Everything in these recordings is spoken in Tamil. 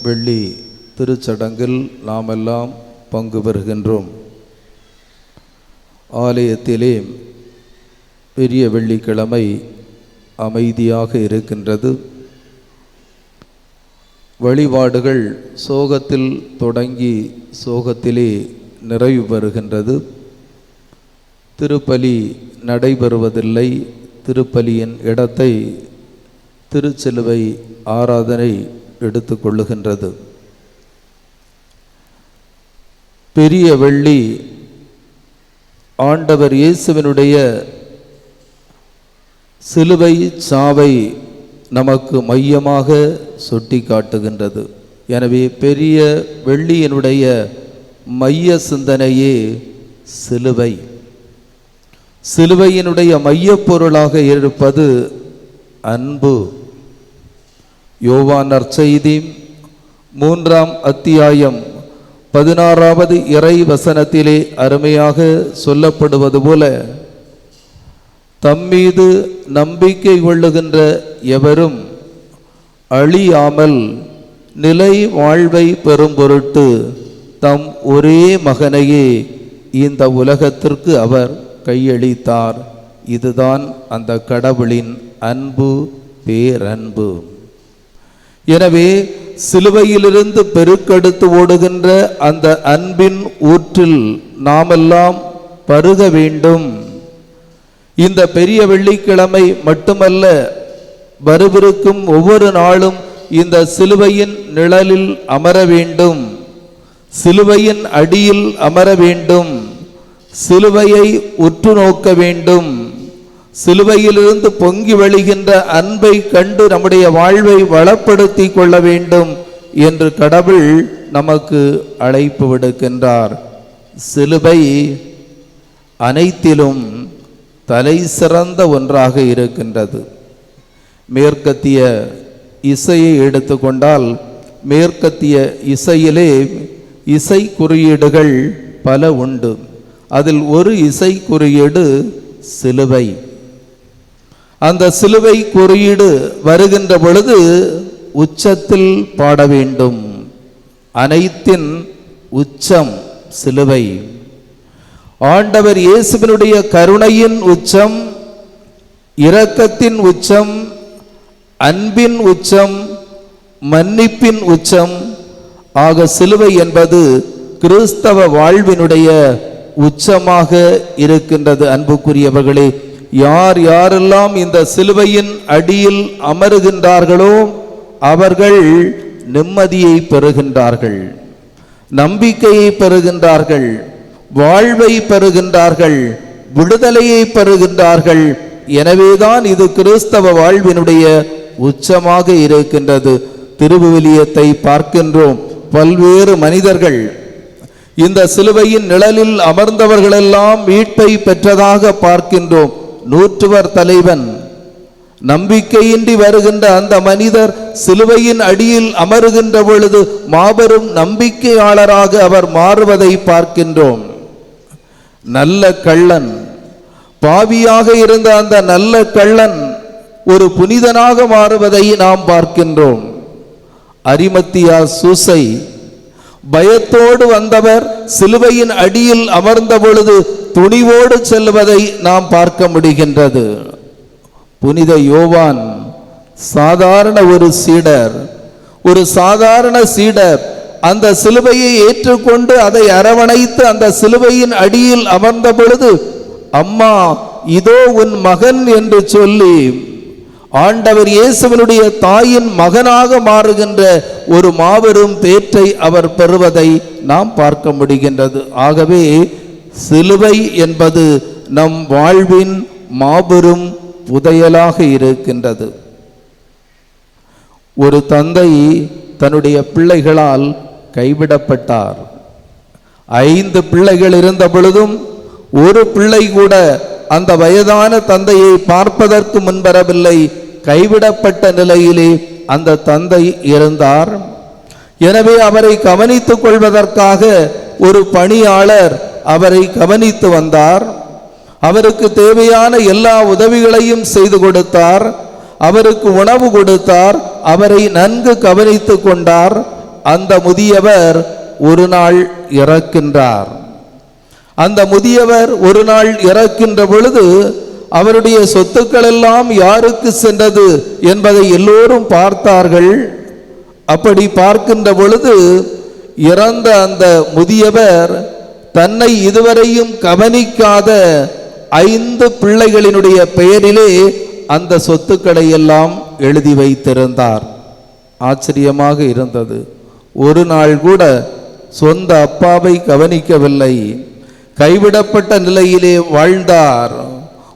வெள்ளி திருச்சடங்கில் நாம் எல்லாம் பங்கு பெறுகின்றோம். ஆலயத்திலே பெரிய வெள்ளிக்கிழமை அமைதியாக இருக்கின்றது. வழிபாடுகள் சோகத்தில் தொடங்கி சோகத்திலே நிறைவு பெறுகின்றது. திருப்பலி நடைபெறுவதில்லை. திருப்பலியின் இடத்தை திருச்சிலுவை ஆராதனை எடுத்துக்கொள்ளுகின்றது. பெரிய வெள்ளி ஆண்டவர் இயேசுவினுடைய சிலுவை சாவை நமக்கு மையமாக சுட்டி காட்டுகின்றது. எனவே பெரிய வெள்ளியினுடைய மைய சிந்தனையே சிலுவை. சிலுவையினுடைய மையப்பொருளாக இருப்பது அன்பு. யோவான் நற்செய்தி 3ஆம் அத்தியாயம் 16வது இறை வசனத்திலே அருமையாக சொல்லப்படுவது போல, தம்மீது நம்பிக்கை கொள்ளுகின்ற எவரும் அழியாமல் நிலை வாழ்வை பெறும் பொருட்டு தம் ஒரே மகனையே இந்த உலகத்திற்கு அவர் கையளித்தார். இதுதான் அந்த கடவுளின் அன்பு, பேரன்பு. எனவே சிலுவையிலிருந்து பெருக்கெடுத்து ஓடுகின்ற அந்த அன்பின் ஊற்றில் நாமெல்லாம் பருக வேண்டும். இந்த பெரிய வெள்ளிக்கிழமை மட்டுமல்ல, வரவிருக்கும் ஒவ்வொரு நாளும் இந்த சிலுவையின் நிழலில் அமர வேண்டும், சிலுவையின் அடியில் அமர வேண்டும், சிலுவையை உற்று நோக்க வேண்டும். சிலுவையிலிருந்து பொங்கி வழிகின்ற அன்பை கண்டு நம்முடைய வாழ்வை வளப்படுத்தி கொள்ள வேண்டும் என்று கடவுள் நமக்கு அழைப்பு விடுக்கின்றார். சிலுவை அனைத்திலும் தலை சிறந்த ஒன்றாக இருக்கின்றது. மேற்கத்திய இசையை எடுத்துக்கொண்டால், மேற்கத்திய இசையிலே இசை குறியீடுகள் பல உண்டு. அதில் ஒரு இசை குறியீடு சிலுவை. அந்த சிலுவை குறியீடு வருகின்ற பொழுது உச்சத்தில் பாட வேண்டும். அனைத்தின் உச்சம் சிலுவை. ஆண்டவர் இயேசுவினுடைய கருணையின் உச்சம், இரக்கத்தின் உச்சம், அன்பின் உச்சம், மன்னிப்பின் உச்சம் ஆக சிலுவை என்பது கிறிஸ்தவ வாழ்வினுடைய உச்சமாக இருக்கின்றது. அன்புக்குரியவர்களே, யார் யாரெல்லாம் இந்த சிலுவையின் அடியில் அமருகின்றார்களோ அவர்கள் நிம்மதியை பெறுகின்றார்கள், நம்பிக்கையை பெறுகின்றார்கள், வாழ்வை பெறுகின்றார்கள், விடுதலையை பெறுகின்றார்கள். எனவேதான் இது கிறிஸ்தவ வாழ்வினுடைய உச்சமாக இருக்கின்றது. திருவிவிலியத்தை பார்க்கின்றோம். பல்வேறு மனிதர்கள் இந்த சிலுவையின் நிழலில் அமர்ந்தவர்களெல்லாம் மீட்பை பெற்றதாக பார்க்கின்றோம். நூற்றுவர் தலைவன், நம்பிக்கையின்றி வருகின்ற அந்த மனிதர் சிலுவையின் அடியில் அமருகின்ற பொழுது மாபெரும் நம்பிக்கையாளராக அவர் மாறுவதை பார்க்கின்றோம். நல்ல கள்ளன், பாவியாக இருந்த அந்த நல்ல கள்ளன் ஒரு புனிதனாக மாறுவதை நாம் பார்க்கின்றோம். அரிமத்தியா சூசை, பயத்தோடு வந்தவர் சிலுவையின் அடியில் அமர்ந்த பொழுது துணிவோடு செல்வதை நாம் பார்க்க முடிகின்றது. புனித யோவான் சாதாரண ஒரு சீடர், ஒரு சாதாரண சீடர் அந்த சிலுவையை ஏற்றுக்கொண்டு அதை அரவணைத்து அந்த சிலுவையின் அடியில் அமர்ந்த பொழுது, அம்மா இதோ உன் மகன் என்று சொல்லி ஆண்டவர் இயேசுவினுடைய தாயின் மகனாக மாறுகின்ற ஒரு மாபெரும் பேற்றை அவர் பெறுவதை நாம் பார்க்க முடிகின்றது. ஆகவே சிலுவை என்பது நம் வாழ்வின் மாபெரும் புதையலாக இருக்கின்றது. ஒரு தந்தை தன்னுடைய பிள்ளைகளால் கைவிடப்பட்டார். 5 பிள்ளைகள் இருந்த பொழுதும் ஒரு பிள்ளை கூட அந்த வயதான தந்தையை பார்ப்பதற்கு முன்வரவில்லை. கைவிடப்பட்ட நிலையிலே அந்த தந்தை இருந்தார். எனவே அவரை கவனித்துக் கொள்வதற்காக ஒரு பணியாளர் அவரை கவனித்து வந்தார். அவருக்கு தேவையான எல்லா உதவிகளையும் செய்து கொடுத்தார். அவருக்கு உணவு கொடுத்தார், அவரை நன்கு கவனித்து கொண்டார். அந்த முதியவர் ஒரு நாள் இறக்கின்றார். அந்த முதியவர் ஒரு நாள் இறக்கின்ற பொழுது அவருடைய சொத்துக்கள் எல்லாம் யாருக்கு சென்றது என்பதை எல்லோரும் பார்த்தார்கள். அப்படி பார்க்கின்ற பொழுது இறந்த அந்த முதியவர் தன்னை இதுவரையும் கவனிக்காத 5 பிள்ளைகளினுடைய பெயரிலே அந்த சொத்துக்களை எல்லாம் எழுதி வைத்திருந்தார். ஆச்சரியமாக இருந்தது. ஒரு நாள் கூட சொந்த அப்பாவை கவனிக்கவில்லை. கைவிடப்பட்ட நிலையிலே வாழ்ந்தார்.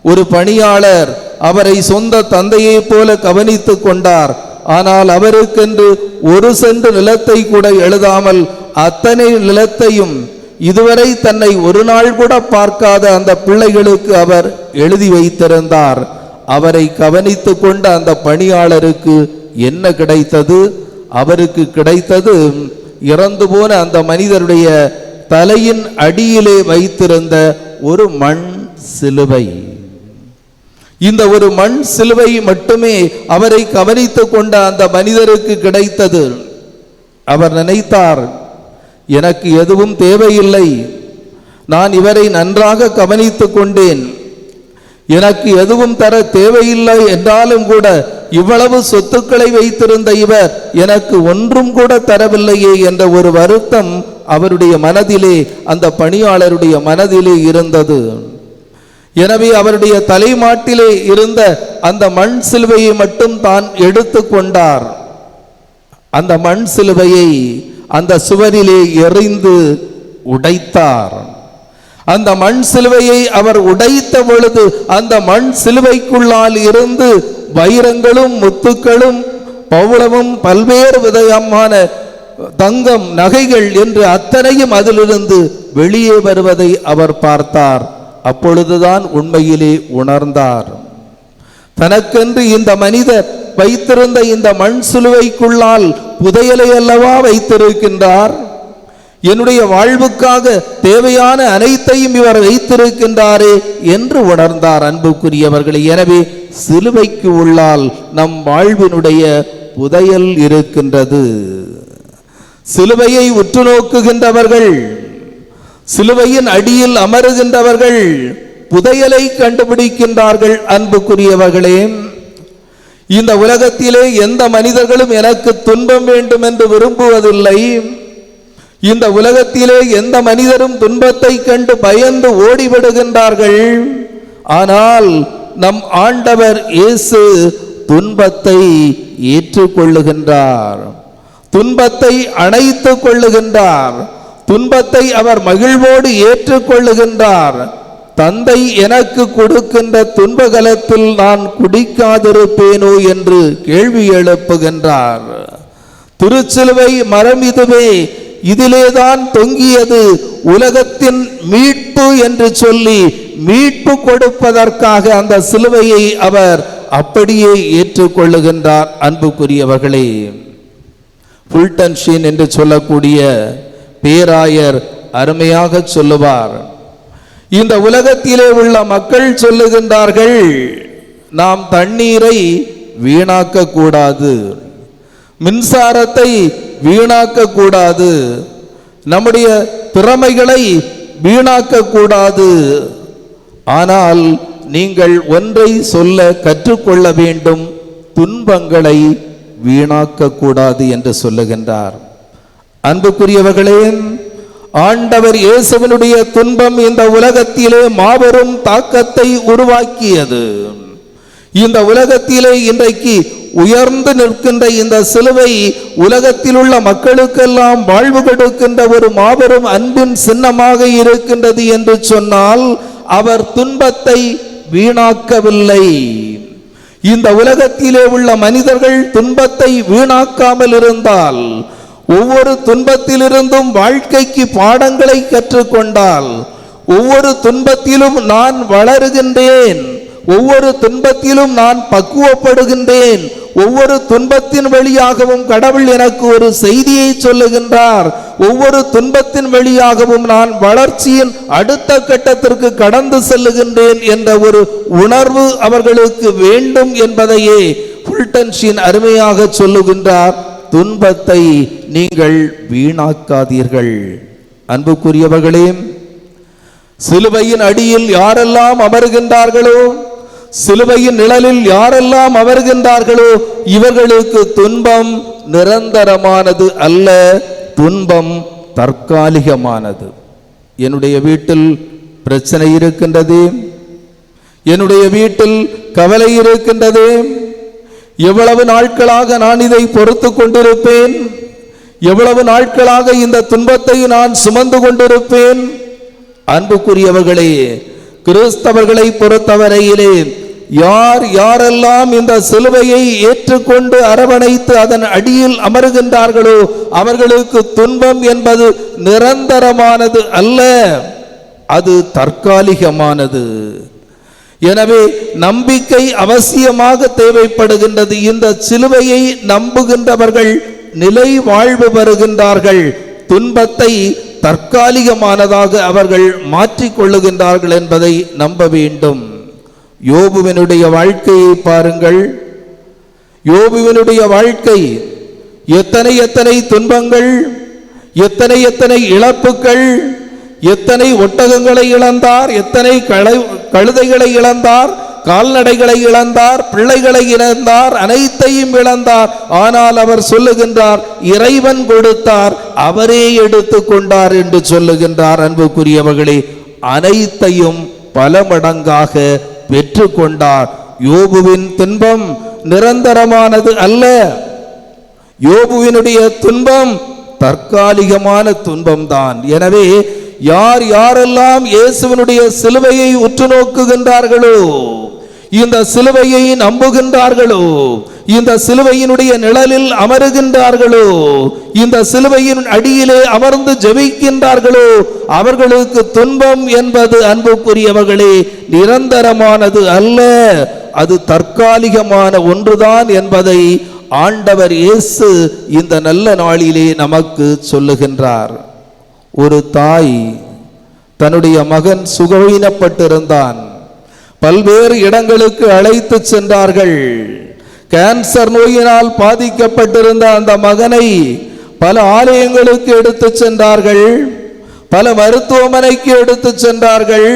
ஒரு பணியாளர் அவரை சொந்த தந்தையை போல கவனித்து கொண்டார். ஆனால் அவருக்கென்று 1 சென்ட் நிலத்தை கூட எழுதாமல் அத்தனை நிலத்தையும் இதுவரை தன்னை ஒரு நாள் கூட பார்க்காத அந்த பிள்ளைகளுக்கு அவர் எழுதி வைத்திருந்தார். அவரை கவனித்து கொண்ட அந்த பணியாளருக்கு என்ன கிடைத்தது? அவருக்கு கிடைத்தது இறந்து போன அந்த மனிதருடைய தலையின் அடியிலே வைத்திருந்த ஒரு மண் சிலுவை. இந்த ஒரு மண் சிலுவை மட்டுமே அவரை கவனித்து கொண்ட அந்த மனிதருக்கு கிடைத்தது. அவர் நினைத்தார், எனக்கு எதுவும் தேவையில்லை, நான் இவரை நன்றாக கவனித்து கொண்டேன், எனக்கு எதுவும் தர தேவையில்லை என்றாலும் கூட இவ்வளவு சொத்துக்களை வைத்திருந்த இவர் எனக்கு ஒன்றும் கூட தரவில்லையே என்ற ஒரு வருத்தம் அவருடைய மனதிலே, அந்த பணியாளருடைய மனதிலே இருந்தது. எனவே அவருடைய தலைமாட்டிலே இருந்த அந்த மண் சிலுவையை மட்டும் தான் எடுத்து கொண்டார். அந்த மண் சிலுவையை அந்த சுவரிலே எறிந்து உடைத்தார். அந்த மண் சிலுவையை அவர் உடைத்த பொழுது அந்த மண் சிலுவைக்குள்ளால் இருந்து வைரங்களும் முத்துக்களும் பவளமும் பல்வேறு விதமான தங்கம் நகைகள் என்று அத்தனையும் அதிலிருந்து வெளியே வருவதை அவர் பார்த்தார். அப்பொழுதுதான் உண்மையிலே உணர்ந்தார், தனக்கென்று இந்த மனிதர் வைத்திருந்த இந்த மண் சிலுவைக்குள்ளால் புதையலை அல்லவா வைத்திருக்கின்றார், என்னுடைய வாழ்வுக்காக தேவையான அனைத்தையும் இவர் வைத்திருக்கின்றாரே என்று உணர்ந்தார். அன்புக்குரியவர்களே, எனவே சிலுவைக்கு உள்ளால் நம் வாழ்வினுடைய புதையல் இருக்கின்றது. சிலுவையை உற்று நோக்குகின்றவர்கள், சிலுவையின் அடியில் அமருகின்றவர்கள் புதையலை கண்டுபிடிக்கின்றார்கள். அன்புக்குரியவர்களே, இந்த உலகத்திலே எந்த மனிதர்களும் எனக்கு துன்பம் வேண்டும் என்று விரும்புவதில்லை. இந்த உலகத்திலே எந்த மனிதரும் துன்பத்தை கண்டு பயந்து ஓடிவிடுகின்றார்கள். ஆனால் நம் ஆண்டவர் இயேசு துன்பத்தை ஏற்றுக்கொள்ளுகின்றார், துன்பத்தை அணைத்துக் கொள்ளுகின்றார், துன்பத்தை அவர் மகிழ்வோடு ஏற்றுக்கொள்ளுகின்றார். தந்தை எனக்கு கொடுக்கின்ற துன்பகலத்தில் நான் குடிக்காதிருப்பேனோ என்று கேள்வி எழுப்புகின்றார். திருச்சிலுவை மரம் இதுவே, இதிலேதான் தொங்கியது உலகத்தின் மீட்பு என்று சொல்லி மீட்பு கொடுப்பதற்காக அந்த சிலுவையை அவர் அப்படியே ஏற்றுக்கொள்ளுகின்றார். அன்புக்குரியவர்களே, ஃபுல்டன் ஷீன் என்று சொல்லக்கூடிய பேராயர் அருமையாக சொல்லுவார், இந்த உலகத்திலே உள்ள மக்கள் சொல்லுகின்றார்கள், நாம் தண்ணீரை வீணாக்க கூடாது, மின்சாரத்தை வீணாக்க கூடாது, நம்முடைய திறமைகளை வீணாக்க கூடாது. ஆனால் நீங்கள் ஒன்றை சொல்ல கற்றுக்கொள்ள வேண்டும், துன்பங்களை வீணாக்க கூடாது என்று சொல்லுகின்றார். அன்புக்குரியவர்களே, ஆண்டவர் இயேசுவினுடைய துன்பம் இந்த உலகத்திலே மாபெரும் தாக்கத்தை உருவாக்கியது. இந்த உலகத்திலே இன்றைக்கு உயர்ந்து நிற்கின்ற இந்த சிலுவை உலகத்தில் உள்ள மக்களுக்கெல்லாம் வாழ்வு கொடுக்கின்ற ஒரு மாபெரும் அன்பின் சின்னமாக இருக்கின்றது என்று சொன்னால் அவர் துன்பத்தை வீணாக்கவில்லை. இந்த உலகத்திலே உள்ள மனிதர்கள் துன்பத்தை வீணாக்காமல் இருந்தால், ஒவ்வொரு துன்பத்திலிருந்தும் வாழ்க்கைக்கு பாடங்களை கற்றுக்கொண்டால், ஒவ்வொரு துன்பத்திலும் நான் வளருகின்றேன், ஒவ்வொரு துன்பத்திலும் நான் பக்குவப்படுகின்றேன், ஒவ்வொரு துன்பத்தின் வழியாகவும் கடவுள் எனக்கு ஒரு செய்தியை சொல்லுகின்றார், ஒவ்வொரு துன்பத்தின் வழியாகவும் நான் வளர்ச்சியின் அடுத்த கட்டத்திற்கு கடந்து செல்லுகின்றேன் என்ற ஒரு உணர்வு அவர்களுக்கு வேண்டும் என்பதையே ஃபுல்டன்ஷின் அருமையாக சொல்லுகின்றார், துன்பத்தை நீங்கள் வீணாக்காதீர்கள். அன்புக்குரியவர்களே, சிலுவையின் அடியில் யாரெல்லாம் அமர்கின்றார்களோ, சிலுவையின் நிழலில் யாரெல்லாம் அமர்கின்றார்களோ, இவர்களுக்கு துன்பம் நிரந்தரமானது அல்ல, துன்பம் தற்காலிகமானது. என்னுடைய வீட்டில் பிரச்சனை இருக்கின்றது, என்னுடைய வீட்டில் கவலை இருக்கின்றது, எவ்வளவு நாட்களாக நான் இதை பொறுத்து கொண்டிருப்பேன், எவ்வளவு நாட்களாக இந்த துன்பத்தை நான் சுமந்து கொண்டிருப்பேன். அன்புக்குரியவர்களே, கிறிஸ்தவர்களை பொறுத்தவரையிலே யார் யாரெல்லாம் இந்த சிலுவையை ஏற்றுக்கொண்டு அரவணைத்து அதன் அடியில் அமருகின்றார்களோ அவர்களுக்கு துன்பம் என்பது நிரந்தரமானது அல்ல, அது தற்காலிகமானது. எனவே நம்பிக்கை அவசியமாக தேவைப்படுகின்றது. இந்த சிலுவையை நம்புகின்றவர்கள் நிலை வாழ்வு பெறுகின்றார்கள், துன்பத்தை தற்காலிகமானதாக அவர்கள் மாற்றிக்கொள்ளுகின்றார்கள் என்பதை நம்ப வேண்டும். யோபுவினுடைய வாழ்க்கையை பாருங்கள். யோபுவினுடைய வாழ்க்கை எத்தனை எத்தனை துன்பங்கள், எத்தனை எத்தனை இழப்புகள், எத்தனை ஒட்டகங்களை இழந்தார், எத்தனை கழுதைகளை இழந்தார், கால்நடைகளை இழந்தார், பிள்ளைகளை இழந்தார், அனைத்தையும் இழந்தார். ஆனால் அவர் சொல்லுகின்றார், இறைவன் கொடுத்தார், அவரே எடுத்து கொண்டார் என்று சொல்லுகின்றார். அன்புக்குரியவர்களே, அனைத்தையும் பல மடங்காக பெற்று கொண்டார். யோபுவின் துன்பம் நிரந்தரமானது அல்ல, யோபுவினுடைய துன்பம் தற்காலிகமான துன்பம்தான். எனவே யார் யாரெல்லாம் இயேசுவினுடைய சிலுவையை உற்று நோக்குகின்றார்களோ, இந்த சிலுவையை நம்புகின்றார்களோ, இந்த சிலுவையினுடைய நிழலில் அமருகின்றார்களோ, இந்த சிலுவையின் அடியிலே அமர்ந்து ஜெபிக்கின்றார்களோ, அவர்களுக்கு துன்பம் என்பது அன்புக்குரியவர்களே நிரந்தரமானது அல்ல, அது தற்காலிகமான ஒன்றுதான் என்பதை ஆண்டவர் இயேசு இந்த நல்ல நாளிலே நமக்கு சொல்லுகின்றார். ஒரு தாய் தன்னுடைய மகன் சுகவீனப்பட்டிருந்தான், பல்வேறு இடங்களுக்கு அழைத்து சென்றார்கள். கேன்சர் நோயினால் பாதிக்கப்பட்டிருந்த அந்த மகனை பல ஆலயங்களுக்கு எடுத்து சென்றார்கள், பல மருத்துவமனைக்கு எடுத்து சென்றார்கள்.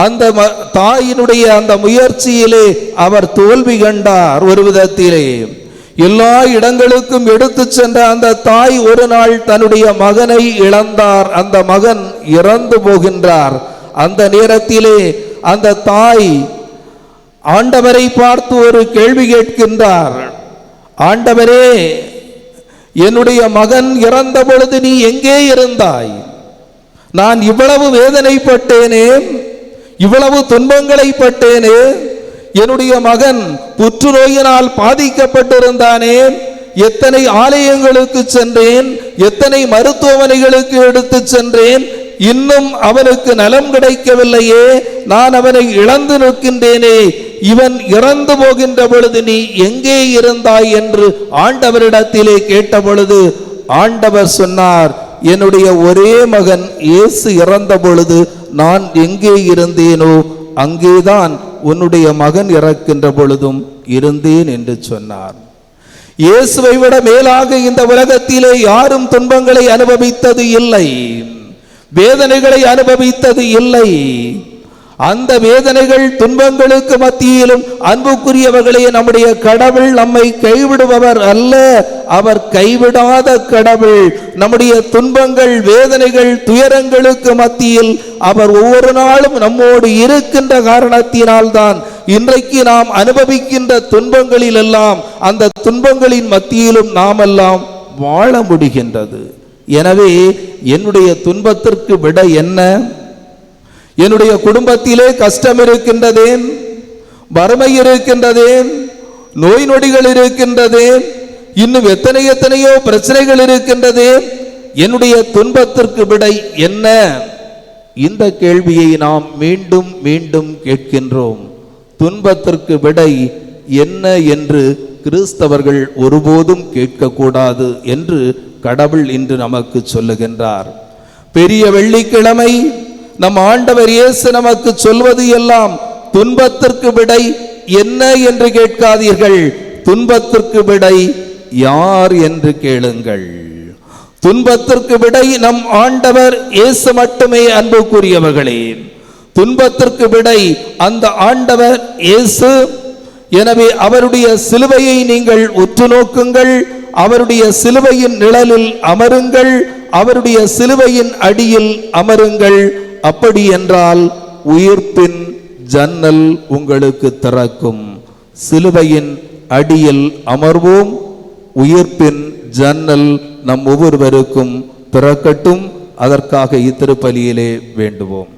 அந்த தாயினுடைய அந்த முயற்சியிலே அவர் தோல்வி கண்டார். ஒரு விதத்திலே எல்லா இடங்களுக்கும் எடுத்து சென்ற அந்த தாய் ஒரு நாள் தன்னுடைய மகனை இழந்தார். அந்த மகன் இறந்து போகின்றார். அந்த நேரத்திலே அந்த தாய் ஆண்டவரை பார்த்து ஒரு கேள்வி கேட்கின்றார். ஆண்டவரே, என்னுடைய மகன் இறந்த பொழுது நீ எங்கே இருந்தாய்? நான் இவ்வளவு வேதனைப்பட்டேனே, இவ்வளவு துன்பங்களை பட்டேனே, என்னுடைய மகன் புற்றுநோயினால் பாதிக்கப்பட்டிருந்தானே, எத்தனை ஆலயங்களுக்கு சென்றேன், எத்தனை மருத்துவமனைகளுக்கு எடுத்து சென்றேன், இன்னும் அவனுக்கு நலம் கிடைக்கவில்லையே, நான் அவனை இழந்து நிற்கின்றேனே, இவன் இறந்து போகின்ற பொழுது நீ எங்கே இருந்தாய் என்று ஆண்டவரிடத்திலே கேட்ட பொழுது ஆண்டவர் சொன்னார், என்னுடைய ஒரே மகன் இயேசு இறந்த பொழுது நான் எங்கே இருந்தேனோ அங்கேதான் உன்னுடைய மகன் இறக்கின்ற பொழுதும் இருந்தேன் என்று சொன்னார். இயேசுவை விட மேலாக இந்த உலகத்திலே யாரும் துன்பங்களை அனுபவித்தது இல்லை, வேதனைகளை அனுபவித்தது இல்லை. அந்த வேதனைகள் துன்பங்களுக்கு மத்தியிலும் அன்புக்குரியவர்களே, நம்முடைய கடவுள் நம்மை கைவிடுபவர் அல்ல, அவர் கைவிடாத கடவுள். நம்முடைய துன்பங்கள், வேதனைகள், துயரங்களுக்கு மத்தியில் அவர் ஒவ்வொரு நாளும் நம்மோடு இருக்கின்ற காரணத்தினால்தான் இன்றைக்கு நாம் அனுபவிக்கின்ற துன்பங்களில் எல்லாம், அந்த துன்பங்களின் மத்தியிலும் நாம் எல்லாம் வாழ முடிகின்றது. எனவே என்னுடைய துன்பத்திற்கு விட என்ன? என்னுடைய குடும்பத்திலே கஷ்டம் இருக்கின்றதே, வறுமை இருக்கின்றதே, நோய் நொடிகள் இருக்கின்றதே, இன்னும் எத்தனை எத்தனையோ பிரச்சனைகள் இருக்கின்றதே, என்னுடைய துன்பத்திற்கு விடை என்ன? இந்த கேள்வியை நாம் மீண்டும் மீண்டும் கேட்கின்றோம். துன்பத்திற்கு விடை என்ன என்று கிறிஸ்தவர்கள் ஒருபோதும் கேட்கக்கூடாது என்று கடவுள் இன்று நமக்கு சொல்லுகின்றார். பெரிய வெள்ளிக்கிழமை நம் ஆண்டவர் இயேசு நமக்கு சொல்வது எல்லாம், துன்பத்திற்கு விடை என்ன என்று கேட்காதீர்கள், துன்பத்திற்கு விடை யார் என்று கேளுங்கள். துன்பத்திற்கு விடை நம் ஆண்டவர் இயேசு மட்டுமே. அன்புக்குரியவர்களே, துன்பத்திற்கு விடை அந்த ஆண்டவர் இயேசு. எனவே அவருடைய சிலுவையை நீங்கள் உற்று நோக்குங்கள், அவருடைய சிலுவையின் நிழலில் அமருங்கள், அவருடைய சிலுவையின் அடியில் அமருங்கள். அப்படி என்றால் உயிர்ப்பின் ஜன்னல் உங்களுக்கு திறக்கும். சிலுவையின் அடியில் அமர்வோம். உயிர்ப்பின் ஜன்னல் நம் ஒவ்வொருவருக்கும் திறக்கட்டும். அதற்காக இத்திருப்பலியிலே வேண்டுவோம்.